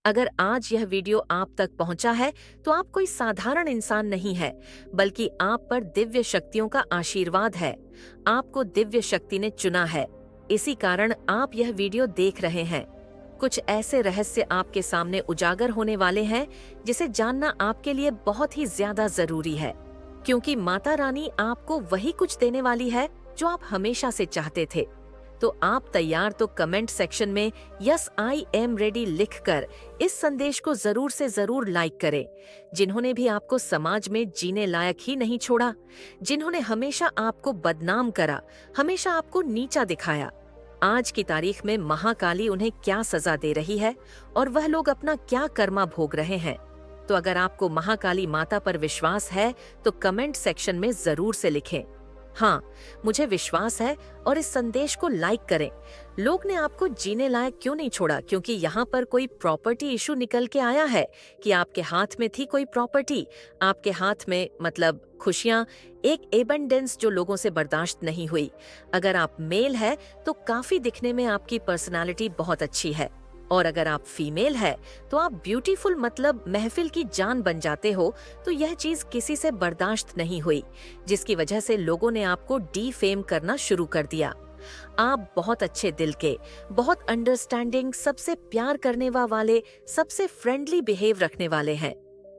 अगर आज यह वीडियो आप तक पहुंचा है तो आप कोई साधारण इंसान नहीं है, बल्कि आप पर दिव्य शक्तियों का आशीर्वाद है। आपको दिव्य शक्ति ने चुना है, इसी कारण आप यह वीडियो देख रहे हैं। कुछ ऐसे रहस्य आपके सामने उजागर होने वाले हैं जिसे जानना आपके लिए बहुत ही ज्यादा जरूरी है, क्योंकि माता रानी आपको वही कुछ देने वाली है जो आप हमेशा से चाहते थे। तो आप तैयार तो कमेंट सेक्शन में यस आई एम रेडी लिखकर इस संदेश को जरूर से जरूर लाइक करें। जिन्होंने भी आपको समाज में जीने लायक ही नहीं छोड़ा, जिन्होंने हमेशा आपको बदनाम करा, हमेशा आपको नीचा दिखाया, आज की तारीख में महाकाली उन्हें क्या सजा दे रही है और वह लोग अपना क्या कर्मा भोग रहे हैं। तो अगर आपको महाकाली माता पर विश्वास है तो कमेंट सेक्शन में जरूर से लिखें, हाँ मुझे विश्वास है, और इस संदेश को लाइक करें। लोग ने आपको जीने लायक क्यों नहीं छोड़ा? क्योंकि यहाँ पर कोई प्रॉपर्टी इशू निकल के आया है कि आपके हाथ में थी कोई प्रॉपर्टी, आपके हाथ में मतलब खुशियाँ, एक एबंडेंस जो लोगों से बर्दाश्त नहीं हुई। अगर आप मेल है तो काफी दिखने में आपकी पर्सनालिटी बहुत अच्छी है, और अगर आप फीमेल है तो आप ब्यूटीफुल मतलब महफिल की जान बन जाते हो। तो यह चीज किसी से बर्दाश्त नहीं हुई, जिसकी वजह से लोगों ने आपको डीफेम करना शुरू कर दिया। आप बहुत अच्छे दिल के, बहुत अंडरस्टैंडिंग, सबसे प्यार करने वाले, सबसे फ्रेंडली बिहेव रखने वाले हैं,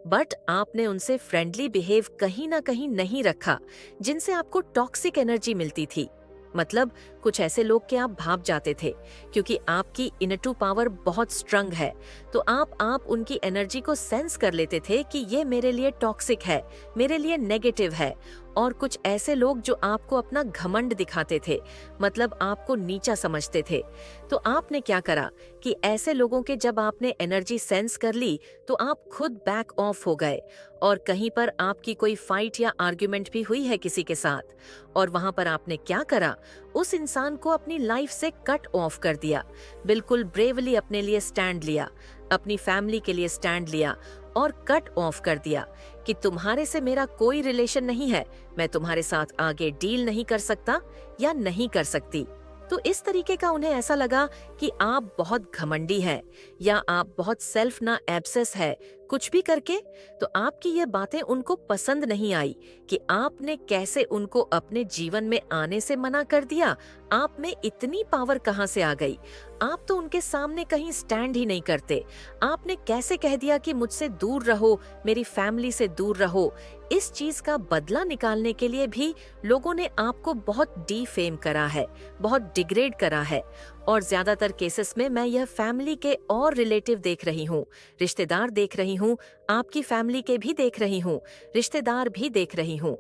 बट आपने उनसे फ्रेंडली बिहेव कहीं ना कहीं नहीं रखा जिनसे आपको टॉक्सिक एनर्जी मिलती थी। मतलब कुछ ऐसे लोग के आप भाप जाते थे, क्योंकि आपकी इनटू पावर बहुत स्ट्रंग है। तो आप उनकी एनर्जी को सेंस कर लेते थे कि ये मेरे लिए टॉक्सिक है, मेरे लिए नेगेटिव है। और कुछ ऐसे लोग जो आपको अपना घमंड दिखाते थे, मतलब आपको नीचा समझते थे। तो आपने क्या करा कि ऐसे लोगों के जब आपने एनर्जी सेंस कर ली तो आप खुद बैक ऑफ हो गए, और कहीं पर आपकी कोई फाइट या आर्ग्यूमेंट भी हुई है किसी के साथ, और वहां पर आपने क्या करा, उस इंसान को अपनी लाइफ से कट ऑफ कर दिया। बिल्कुल ब्रेवली अपने लिए स्टैंड लिया, अपनी फैमिली के लिए स्टैंड लिया, और कट ऑफ कर दिया कि तुम्हारे से मेरा कोई रिलेशन नहीं है, मैं तुम्हारे साथ आगे डील नहीं कर सकता या नहीं कर सकती। तो इस तरीके का उन्हें ऐसा लगा कि आप बहुत घमंडी हैं, या आप बहुत सेल्फ ना एब्सेस है कुछ भी करके। तो आपकी ये बातें उनको पसंद नहीं आई कि आपने कैसे उनको अपने जीवन में आने से मना कर दिया। आप में इतनी पावर कहाँ से आ गई? आप तो उनके सामने कहीं स्टैंड ही नहीं करते। आपने कैसे कह दिया कि मुझसे दूर रहो, मेरी फैमिली से दूर रहो? इस चीज का बदला निकालने के लिए भी लोगों ने आपको बहुत डीफेम करा है, बहुत डिग्रेड करा है। और ज्यादातर केसेस में मैं यह फैमिली के और रिलेटिव देख रही हूँ, रिश्तेदार देख रही हूँ, आपकी फैमिली के भी देख रही हूँ, रिश्तेदार भी देख रही हूँ।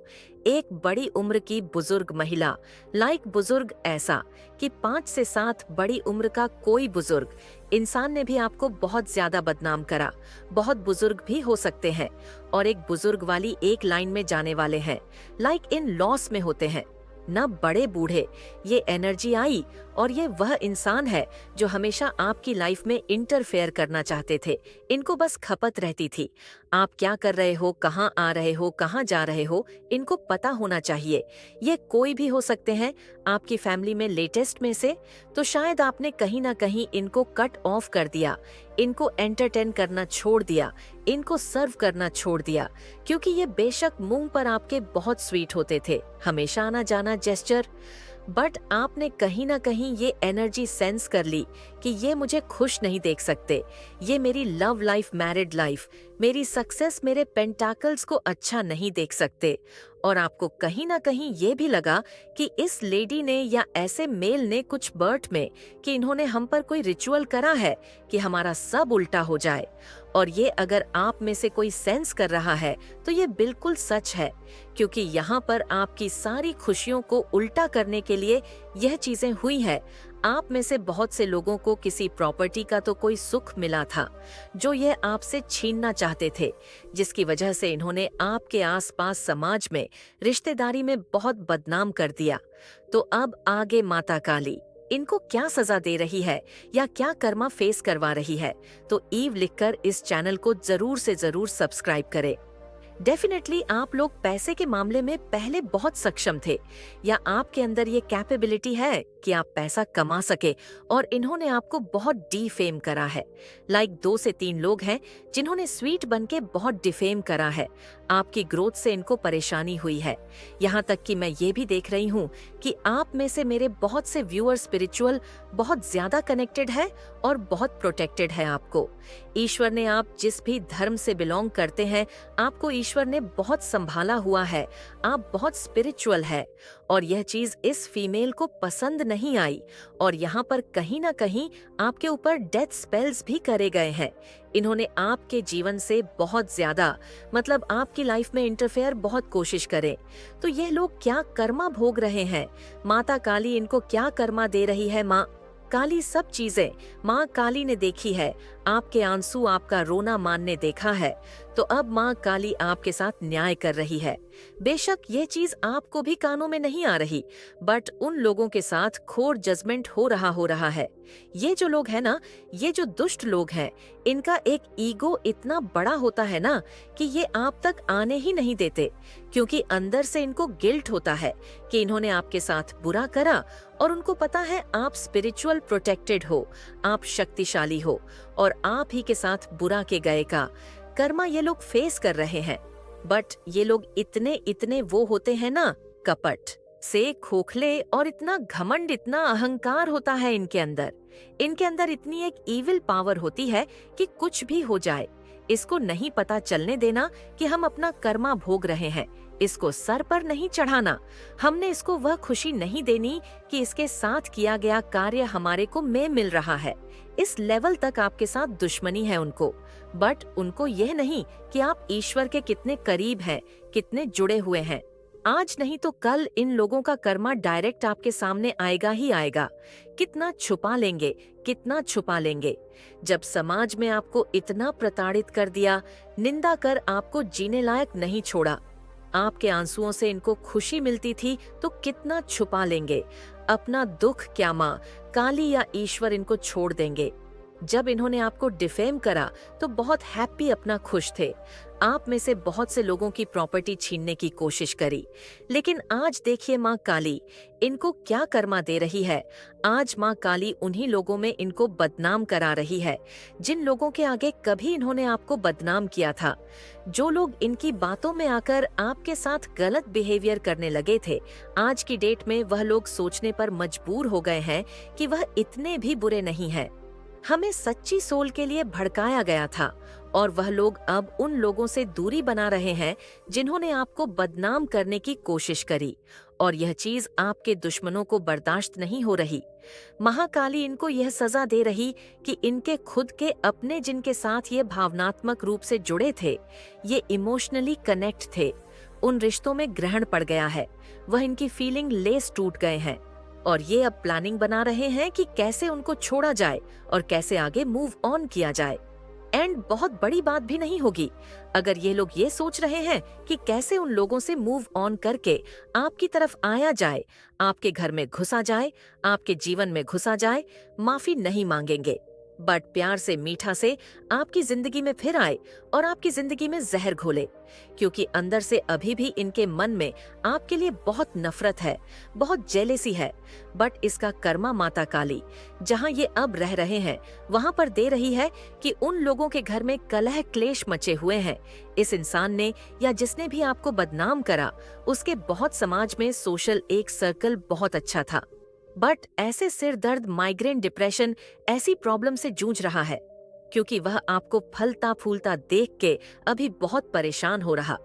एक बड़ी उम्र की बुजुर्ग महिला, लाइक बुजुर्ग ऐसा कि 5 से 7 बड़ी उम्र का कोई बुजुर्ग इंसान ने भी आपको बहुत ज्यादा बदनाम करा। बहुत बुजुर्ग भी हो सकते हैं, और एक बुजुर्ग वाली एक लाइन में जाने वाले हैं, लाइक इन लॉस में होते हैं न बड़े बूढ़े। ये एनर्जी आई, और ये वह इंसान है जो हमेशा आपकी लाइफ में इंटरफेयर करना चाहते थे। इनको बस खपत रहती थी, आप क्या कर रहे हो, कहाँ आ रहे हो, कहाँ जा रहे हो, इनको पता होना चाहिए। ये कोई भी हो सकते हैं आपकी फैमिली में लेटेस्ट में से। तो शायद आपने कहीं ना कहीं इनको कट ऑफ कर दिया, इनको एंटरटेन करना छोड़ दिया, इनको सर्व करना छोड़ दिया, क्योंकि ये बेशक मुंह पर आपके बहुत स्वीट होते थे, हमेशा आना जाना जेस्चर, बट आपने कहीं ना कहीं ये एनर्जी सेंस कर ली कि ये मुझे खुश नहीं देख सकते, ये मेरी लव लाइफ, मैरिड लाइफ, मेरी सक्सेस, मेरे पेंटाकल्स को अच्छा नहीं देख सकते। और आपको कहीं ना कहीं ये भी लगा कि इस लेडी ने या ऐसे मेल ने कुछ बर्थ में कि इन्होंने हम पर कोई रिचुअल करा है कि हमारा सब उल्टा हो जाए। और ये अगर आप में से कोई सेंस कर रहा है तो ये बिल्कुल सच है, क्योंकि यहाँ पर आपकी सारी खुशियों को उल्टा करने के लिए यह चीजें हुई है। आप में से बहुत से लोगों को किसी प्रॉपर्टी का तो कोई सुख मिला था जो ये आपसे छीनना चाहते थे, जिसकी वजह से इन्होंने आपके आसपास समाज में, रिश्तेदारी में बहुत बदनाम कर दिया। तो अब आगे माता काली इनको क्या सजा दे रही है या क्या कर्मा फेस करवा रही है? तो ईव लिखकर इस चैनल को जरूर से जरूर सब्सक्राइब करें। डेफिनेटली आप लोग पैसे के मामले में पहले बहुत सक्षम थे, या आपके अंदर ये कैपेबिलिटी है कि आप पैसा कमा सके और इन्होंने आपको बहुत डिफेम करा है। लाइक 2 से 3 लोग हैं जिन्होंने स्वीट बनके बहुत डिफेम करा है। आपकी ग्रोथ से इनको परेशानी हुई है। यहाँ तक कि मैं ये भी देख रही हूँ कि आप में से मेरे बहुत से व्यूअर स्पिरिचुअल बहुत ज्यादा कनेक्टेड है और बहुत प्रोटेक्टेड है आपको। ईश्वर ने, आप जिस भी धर्म से बिलोंग करते हैं, आपको ईश्वर ने बहुत संभाला हुआ है। आप बहुत स्पिरिचुअल है और यह चीज इस फीमेल को पसंद नहीं आई और यहाँ पर कहीं ना कहीं आपके ऊपर डेथ स्पेल्स भी करे गए हैं। इन्होंने आपके जीवन से बहुत ज्यादा, मतलब आपकी लाइफ में इंटरफेयर बहुत कोशिश करे। तो ये लोग क्या कर्मा भोग रहे हैं? माता काली इनको क्या कर्मा दे रही है? माँ काली सब चीजें माँ काली ने देखी है। आपके आंसू, आपका रोना मान ने देखा है। तो अब माँ काली आपके साथ न्याय कर रही है। बेशक ये चीज आपको भी कानों में नहीं आ रही, बट उन लोगों के साथ खोर जजमेंट हो रहा है। ये जो लोग हैं ना, ये जो दुष्ट लोग हैं, इनका एक ईगो इतना बड़ा होता है ना कि ये आप तक आने ही नहीं देते, क्योंकि अंदर से इनको गिल्ट होता है कि इन्होंने आपके साथ बुरा करा और उनको पता है आप स्पिरिचुअल प्रोटेक्टेड हो, आप शक्तिशाली हो और आप ही के साथ बुरा के गए का कर्मा ये लोग फेस कर रहे हैं। बट ये लोग इतने वो होते हैं ना, कपट से खोखले, और इतना घमंड, इतना अहंकार होता है इनके अंदर। इनके अंदर इतनी एक इविल पावर होती है कि कुछ भी हो जाए, इसको नहीं पता चलने देना कि हम अपना कर्मा भोग रहे हैं। इसको सर पर नहीं चढ़ाना। हमने इसको वह खुशी नहीं देनी कि इसके साथ किया गया कार्य हमारे को में मिल रहा है। इस लेवल तक आपके साथ दुश्मनी है उनको। बट उनको यह नहीं कि आप ईश्वर के कितने करीब हैं, कितने जुड़े हुए हैं। आज नहीं तो कल इन लोगों का कर्मा डायरेक्ट आपके सामने आएगा ही आएगा। कितना छुपा लेंगे, कितना छुपा लेंगे। जब समाज में आपको इतना प्रताड़ित कर दिया, निंदा कर आपको जीने लायक नहीं छोड़ा, आपके आंसुओं से इनको खुशी मिलती थी, तो कितना छुपा लेंगे। अपना दुख क्या माँ काली या ईश्वर इनको छोड़ देंगे। जब इन्होंने आपको डिफेम करा तो बहुत हैप्पी, अपना खुश थे। आप में से बहुत से लोगों की प्रॉपर्टी छीनने की कोशिश करी, लेकिन आज देखिए माँ काली इनको क्या कर्मा दे रही है। आज माँ काली उन्हीं लोगों में इनको बदनाम करा रही है जिन लोगों के आगे कभी इन्होंने आपको बदनाम किया था। जो लोग इनकी बातों में आकर आपके साथ गलत बिहेवियर करने लगे थे, आज की डेट में वह लोग सोचने पर मजबूर हो गए हैं कि वह इतने भी बुरे नहीं हैं। हमें सच्ची सोल के लिए भड़काया गया था और वह लोग अब उन लोगों से दूरी बना रहे हैं जिन्होंने आपको बदनाम करने की कोशिश करी, और यह चीज आपके दुश्मनों को बर्दाश्त नहीं हो रही। महाकाली इनको यह सजा दे रही कि इनके खुद के अपने जिनके साथ ये भावनात्मक रूप से जुड़े थे, ये इमोशनली कनेक्ट थे, उन रिश्तों में ग्रहण पड़ गया है। वह इनकी फीलिंग लेस टूट गए हैं और ये अब प्लानिंग बना रहे हैं कि कैसे उनको छोड़ा जाए और कैसे आगे मूव ऑन किया जाए। एंड बहुत बड़ी बात भी नहीं होगी अगर ये लोग ये सोच रहे हैं कि कैसे उन लोगों से मूव ऑन करके आपकी तरफ आया जाए, आपके घर में घुसा जाए, आपके जीवन में घुसा जाए। माफी नहीं मांगेंगे, बट प्यार से, मीठा से आपकी जिंदगी में फिर आए और आपकी जिंदगी में जहर घोले, क्योंकि अंदर से अभी भी इनके मन में आपके लिए बहुत नफरत है, बहुत जेलेसी है। बट इसका कर्मा माता काली जहां ये अब रह रहे हैं वहां पर दे रही है कि उन लोगों के घर में कलह क्लेश मचे हुए हैं। इस इंसान ने या जिसने भी आपको बदनाम करा, उसके बहुत समाज में सोशल एक सर्कल बहुत अच्छा था, बट ऐसे सिर दर्द, माइग्रेन, डिप्रेशन ऐसी प्रॉब्लम से जूझ रहा है क्योंकि वह आपको फलता फूलता देख के अभी बहुत परेशान हो रहा,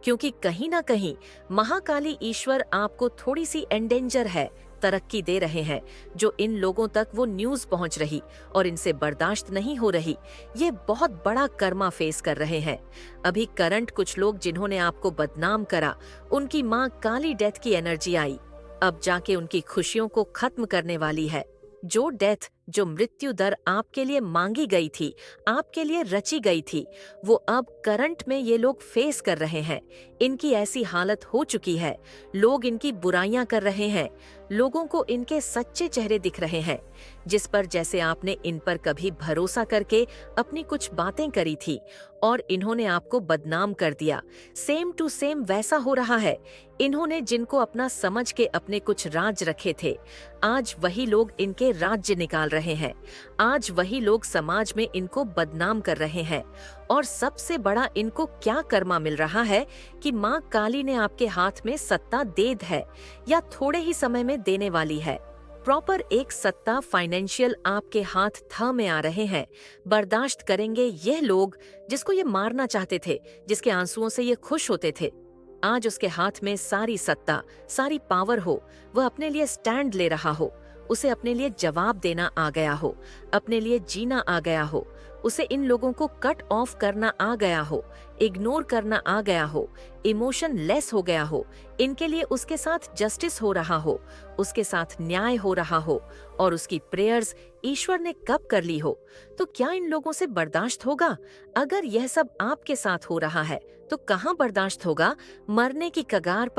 क्योंकि कहीं ना कहीं महाकाली ईश्वर आपको थोड़ी सी एंडेंजर है, तरक्की दे रहे हैं, जो इन लोगों तक वो न्यूज पहुंच रही और इनसे बर्दाश्त नहीं हो रही। ये बहुत बड़ा कर्मा फेस कर रहे हैं। अभी करंट कुछ लोग जिन्होंने आपको बदनाम करा, उनकी माँ काली डेथ की एनर्जी आई, अब जाके उनकी खुशियों को खत्म करने वाली है। जो डेथ, जो मृत्यु दर आपके लिए मांगी गई थी, आपके लिए रची गई थी, वो अब करंट में ये लोग फेस कर रहे हैं। इनकी ऐसी हालत हो चुकी है, लोग इनकी बुराइयां कर रहे हैं, लोगों को इनके सच्चे चेहरे दिख रहे हैं, जिस पर जैसे आपने इन पर कभी भरोसा करके अपनी कुछ बातें करी थी और इन्होंने आपको बदनाम कर दिया। सेम टू सेम वैसा हो रहा है। इन्होंने जिनको अपना समझ के अपने कुछ राज रखे थे, आज वही लोग इनके राज्य निकाल रहे हैं। आज वही लोग समाज में इनको बदनाम कर रहे हैं। और सबसे बड़ा इनको क्या कर्मा मिल रहा है कि माँ काली ने आपके हाथ में सत्ता दे दी है या थोड़े ही समय में देने वाली है। प्रॉपर एक सत्ता फाइनेंशियल आपके हाथ था में आ रहे हैं। बर्दाश्त करेंगे यह लोग जिसको ये मारना चाहते थे, जिसके आंसुओं से ये खुश होते थे। आज उसके हाथ में सारी सत्ता, सारी पावर हो, वह अपने लिए स्टैंड ले रहा हो, उसे अपने लिए जवाब देना आ गया हो, अपने लिए जीना आ गया हो, उसे इन लोगों को कट ऑफ करना आ गया हो, इग्नोर करना आ गया हो, इमोशन लेस हो गया हो, इनके लिए उसके साथ जस्टिस हो रहा हो, उसके साथ न्याय हो रहा हो और उसकी प्रेयर्स ईश्वर ने कब कर ली हो, तो क्या इन लोगों से बर्दाश्त होगा? अगर यह सब आपके साथ हो रहा है तो कहाँ बर्दाश्त होगा? मरने की कगार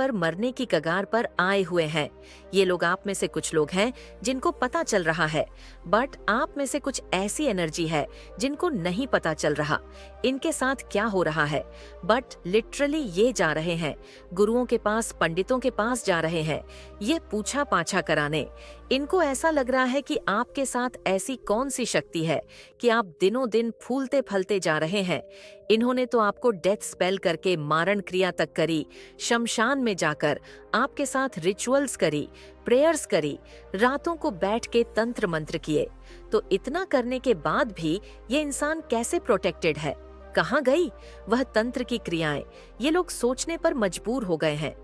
पर आए हुए हैं। ये लोग आप में से कुछ लोग हैं जिनको पता चल रहा है, बट आप में से कुछ ऐसी एनर्जी है जिनको नहीं पता चल रहा इनके साथ क्या हो रहा है। बट लिटरली ये जा रहे हैं गुरुओं के पास, पंडितों के पास जा रहे हैं ये पूछा पाछा कराने। इनको ऐसा लग रहा है कि आपके साथ ऐसी कौन सी शक्ति है कि आप दिनों दिन फूलते फलते जा रहे हैं। इन्होंने तो आपको डेथ स्पेल करके मारण क्रिया तक करी, शमशान में जाकर आपके साथ रिचुअल्स करी, प्रेयर्स करी, रातों को बैठ के तंत्र मंत्र किए। तो इतना करने के बाद भी ये इंसान कैसे प्रोटेक्टेड है? कहाँ गई वह तंत्र की क्रियाएं? ये लोग सोचने पर मजबूर हो गए हैं।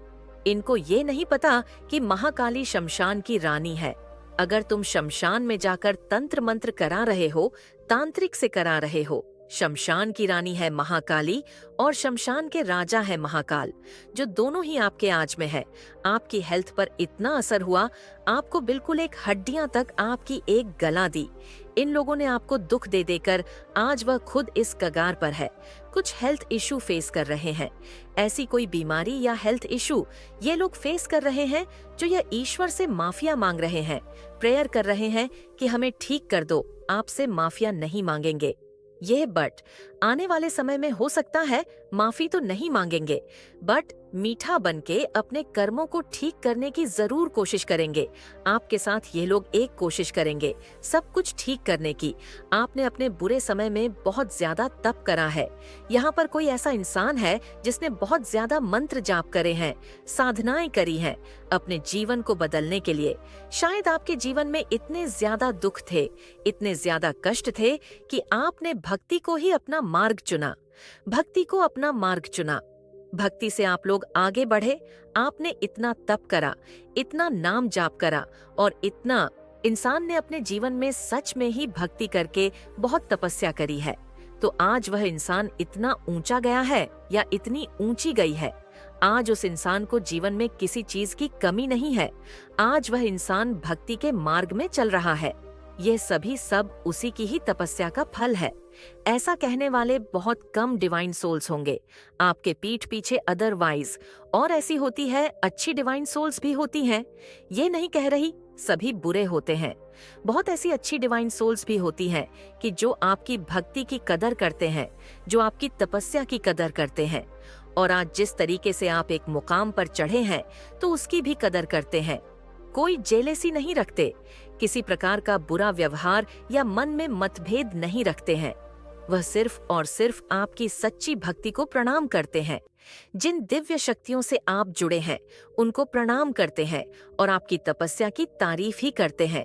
इनको ये नहीं पता कि महाकाली शमशान की रानी है। अगर तुम शमशान में जाकर तंत्र मंत्र करा रहे हो, तांत्रिक से करा रहे हो, शमशान की रानी है महाकाली और शमशान के राजा है महाकाल, जो दोनों ही आपके आज में है। आपकी हेल्थ पर इतना असर हुआ, आपको बिल्कुल एक हड्डियां तक आपकी एक गला दी। इन लोगों ने आपको दुख दे देकर आज वह खुद इस कगार पर है। कुछ हेल्थ इशू फेस कर रहे हैं। ऐसी कोई बीमारी या हेल्थ इशू ये लोग फेस कर रहे हैं जो यह ईश्वर से माफिया मांग रहे हैं, प्रेयर कर रहे हैं कि हमें ठीक कर दो, आपसे माफिया नहीं मांगेंगे। ये बट आने वाले समय में हो सकता है माफी तो नहीं मांगेंगे, बट मीठा बनके अपने कर्मों को ठीक करने की जरूर कोशिश करेंगे। आपके साथ ये लोग एक कोशिश करेंगे सब कुछ ठीक करने की। आपने अपने बुरे समय में बहुत ज्यादा तप करा है। यहाँ पर कोई ऐसा इंसान है जिसने बहुत ज्यादा मंत्र जाप करे हैं, साधनाएं करी हैं अपने जीवन को बदलने के लिए। शायद आपके जीवन में इतने ज्यादा दुख थे, इतने ज्यादा कष्ट थे कि आपने भक्ति को ही अपना मार्ग चुना। भक्ति को अपना मार्ग चुना। भक्ति से आप लोग आगे बढ़े। आपने इतना तप करा, इतना नाम जाप करा और इतना इंसान ने अपने जीवन में सच में ही भक्ति करके बहुत तपस्या करी है। तो आज वह इंसान इतना ऊंचा गया है या इतनी ऊंची गई है। आज उस इंसान को जीवन में किसी चीज की कमी नहीं है। आज वह इंसान भक्ति के मार्ग में चल रहा है। ये सभी सब उसी की ही तपस्या का फल है। ऐसा कहने वाले बहुत कम डिवाइन सोल्स होंगे आपके पीठ पीछे अदरवाइज। और ऐसी होती है, अच्छी डिवाइन सोल्स भी होती हैं। ये नहीं कह रही सभी बुरे होते हैं। बहुत ऐसी अच्छी डिवाइन सोल्स भी होती हैं कि जो आपकी भक्ति की कदर करते हैं, जो आपकी तपस्या की कदर करते हैं। और आज जिस तरीके से आप एक मुकाम पर चढ़े हैं तो उसकी भी कदर करते हैं। कोई जेलेसी नहीं रखते, किसी प्रकार का बुरा व्यवहार या मन में मतभेद नहीं रखते हैं। वह सिर्फ और सिर्फ आपकी सच्ची भक्ति को प्रणाम करते हैं। जिन दिव्य शक्तियों से आप जुड़े हैं उनको प्रणाम करते हैं और आपकी तपस्या की तारीफ ही करते हैं।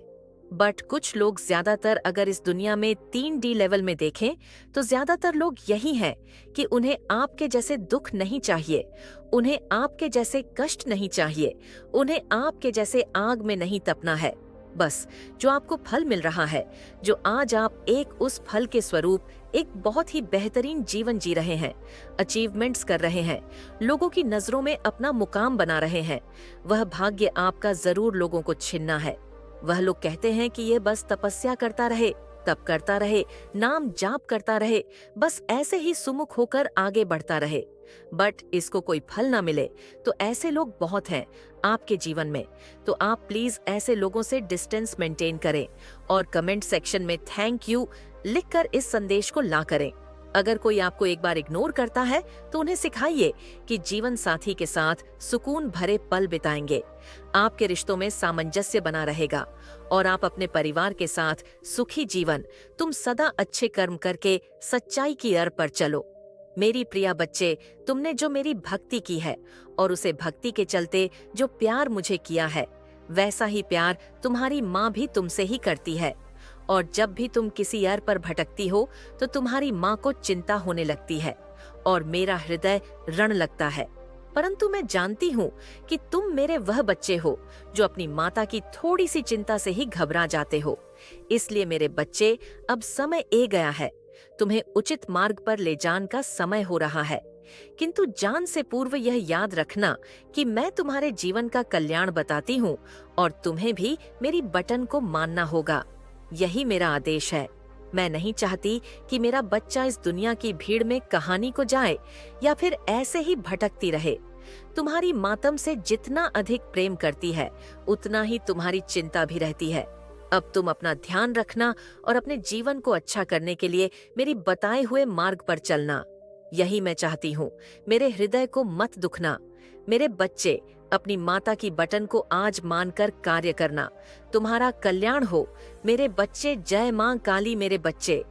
बट कुछ लोग ज्यादातर अगर इस दुनिया में 3D लेवल में देखें तो ज्यादातर लोग यही हैं कि उन्हें आपके जैसे दुख नहीं चाहिए, उन्हें आपके जैसे कष्ट नहीं चाहिए, उन्हें आपके जैसे आग में नहीं तपना है। बस जो आपको फल मिल रहा है, जो आज आप एक उस फल के स्वरूप एक बहुत ही बेहतरीन जीवन जी रहे हैं, अचीवमेंट्स कर रहे हैं, लोगों की नजरों में अपना मुकाम बना रहे हैं, वह भाग्य आपका जरूर लोगों को छीनना है। वह लोग कहते हैं कि ये बस तपस्या करता रहे, तप करता रहे, नाम जाप करता रहे, बस ऐसे ही सुमुख होकर आगे बढ़ता रहे, बट इसको कोई फल ना मिले, तो ऐसे लोग बहुत हैं आपके जीवन में। तो आप प्लीज ऐसे लोगों से डिस्टेंस मेंटेन करें और कमेंट सेक्शन में थैंक यू लिखकर इस संदेश को ला करें। अगर कोई आपको एक बार इग्नोर करता है तो उन्हें सिखाइए कि जीवन साथी के साथ सुकून भरे पल बिताएंगे, आपके रिश्तों में सामंजस्य बना रहेगा और आप अपने परिवार के साथ सुखी जीवन, तुम सदा अच्छे कर्म करके सच्चाई की अर्थ पर चलो। मेरी प्रिया बच्चे, तुमने जो मेरी भक्ति की है और उसे भक्ति के चलते जो प्यार मुझे किया है, वैसा ही प्यार तुम्हारी माँ भी तुमसे ही करती है। और जब भी तुम किसी यार पर भटकती हो तो तुम्हारी माँ को चिंता होने लगती है और मेरा हृदय रण लगता है। परंतु मैं जानती हूँ कि तुम मेरे वह बच्चे हो जो अपनी माता की थोड़ी सी चिंता से ही घबरा जाते हो। इसलिए मेरे बच्चे, अब समय ए गया है, तुम्हें उचित मार्ग पर ले जाने का समय हो रहा है। किंतु जान से पूर्व यह याद रखना कि मैं तुम्हारे जीवन का कल्याण बताती हूँ और तुम्हें भी मेरी बटन को मानना होगा। यही मेरा आदेश है। मैं नहीं चाहती कि मेरा बच्चा इस दुनिया की भीड़ में कहानी को जाए या फिर ऐसे ही भटकती रहे। तुम्हारी मातम से जितना अधिक प्रेम करती है, उतना ही तुम्हारी चिंता भी रहती है। अब तुम अपना ध्यान रखना और अपने जीवन को अच्छा करने के लिए मेरी बताए हुए मार्ग पर चलना। यही मैं चाहती हूँ। मेरे हृदय को मत दुखना। मेरे बच्चे, अपनी माता की बटन को आज मानकर कार्य करना। तुम्हारा कल्याण हो मेरे बच्चे। जय मां काली। मेरे बच्चे,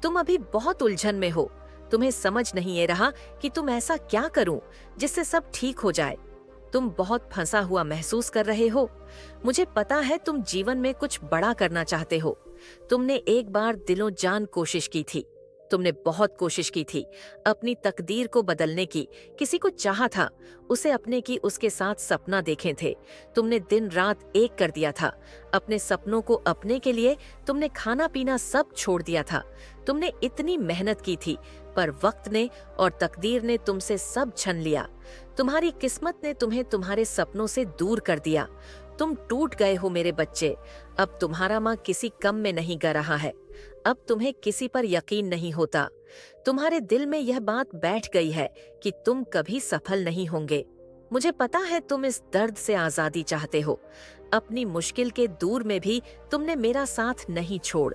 तुम अभी बहुत उलझन में हो। तुम्हें समझ नहीं आ रहा कि तुम ऐसा क्या करूं जिससे सब ठीक हो जाए। तुम बहुत फंसा हुआ महसूस कर रहे हो। मुझे पता है तुम जीवन में कुछ बड़ा करना चाहते हो। तुमने एक बार दिलों जान कोशिश की थी। तुमने बहुत कोशिश की थी अपनी तकदीर को बदलने की। किसी को चाहा था, उसे अपने की उसके साथ सपना देखे थे। तुमने दिन रात एक कर दिया था अपने सपनों को अपने के लिए। तुमने खाना पीना सब छोड़ दिया था। तुमने इतनी मेहनत की थी, पर वक्त ने और तकदीर ने तुमसे सब छीन लिया। तुम्हारी किस्मत ने तुम्हें तुम्हारे सपनों से दूर कर दिया। तुम टूट गए हो मेरे बच्चे। अब तुम्हारा माँ किसी कम में नहीं गा रहा है। अब तुम्हें किसी पर यकीन नहीं होता। तुम्हारे दिल में यह बात बैठ गई है कि तुम कभी सफल नहीं होंगे। मुझे पता है तुम इस दर्द से आजादी चाहते हो। अपनी मुश्किल के दूर में भी तुमने मेरा साथ नहीं छोड़।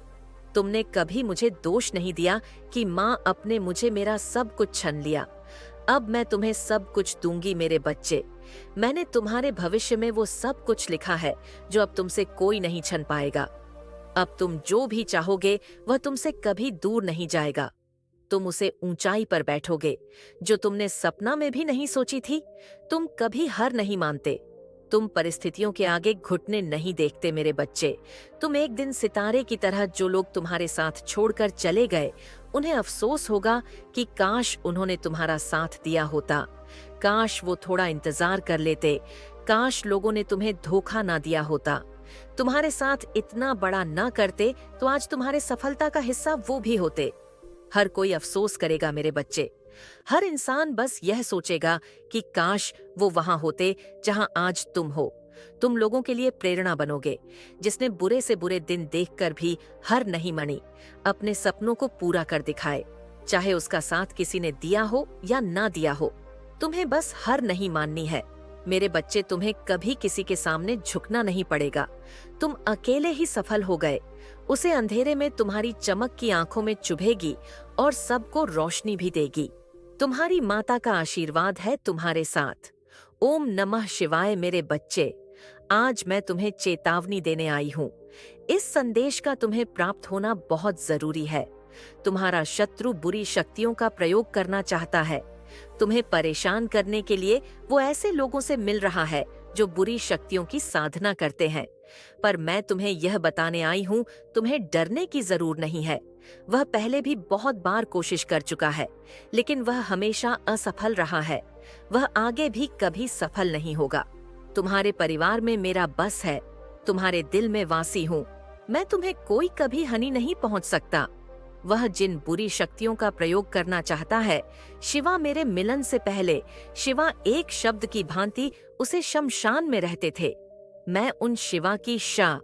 तुमने कभी मुझे दोष नहीं दिया कि माँ अपने मुझे मेरा सब कुछ छीन लिया। अब मैं तुम्हें सब कुछ दूंगी मेरे बच्चे। मैंने तुम्हारे भविष्य में वो सब कुछ लिखा है जो अब तुमसे कोई नहीं छीन पाएगा। अब तुम जो भी चाहोगे वह तुमसे कभी दूर नहीं जाएगा। तुम उसे ऊंचाई पर बैठोगे जो तुमने सपना में भी नहीं सोची थी। तुम कभी हार नहीं मानते। तुम परिस्थितियों के आगे घुटने नहीं देखते मेरे बच्चे। तुम एक दिन सितारे की तरह जो लोग तुम्हारे साथ छोड़कर चले गए, उन्हें अफसोस होगा कि काश उन्होंने तुम्हारा साथ दिया होता। काश वो थोड़ा इंतजार कर लेते। काश लोगों ने तुम्हें धोखा ना दिया होता। तुम्हारे साथ इतना बड़ा ना करते तो आज तुम्हारे सफलता का हिस्सा वो भी होते। हर कोई अफसोस करेगा मेरे बच्चे। हर इंसान बस यह सोचेगा कि काश वो वहां होते जहां आज तुम हो। तुम लोगों के लिए प्रेरणा बनोगे। जिसने बुरे से बुरे दिन देखकर भी हार नहीं मानी, अपने सपनों को पूरा कर दिखाए। चाहे उसका साथ किसी ने दिया हो या ना दिया हो, तुम्हें बस हार नहीं माननी है मेरे बच्चे। तुम्हें कभी किसी के सामने झुकना नहीं पड़ेगा। तुम अकेले ही सफल हो गए। उसे अंधेरे में तुम्हारी चमक की आंखों में चुभेगी और सबको रोशनी भी देगी। तुम्हारी माता का आशीर्वाद है तुम्हारे साथ। ओम नमः शिवाय मेरे बच्चे। आज मैं तुम्हें चेतावनी देने आई हूँ। इस संदेश का तुम्हें प्राप्त होना बहुत जरूरी है। तुम्हारा शत्रु बुरी शक्तियों का प्रयोग करना चाहता है। तुम्हें परेशान करने के लिए वो ऐसे लोगों से मिल रहा है जो बुरी शक्तियों की साधना करते हैं। पर मैं तुम्हें यह बताने आई हूँ, तुम्हें डरने की जरूर नहीं है। वह पहले भी बहुत बार कोशिश कर चुका है, लेकिन वह हमेशा असफल रहा है। वह आगे भी कभी सफल नहीं होगा। तुम्हारे परिवार में मेरा बस है। तुम्हारे दिल में वासी हूँ। मैं तुम्हें कोई कभी हानि नहीं पहुँच सकता। वह जिन बुरी शक्तियों का प्रयोग करना चाहता है, शिवा मेरे मिलन से पहले शिवा एक शब्द की भांति उसे शमशान में रहते थे। मैं उन शिवा की शाह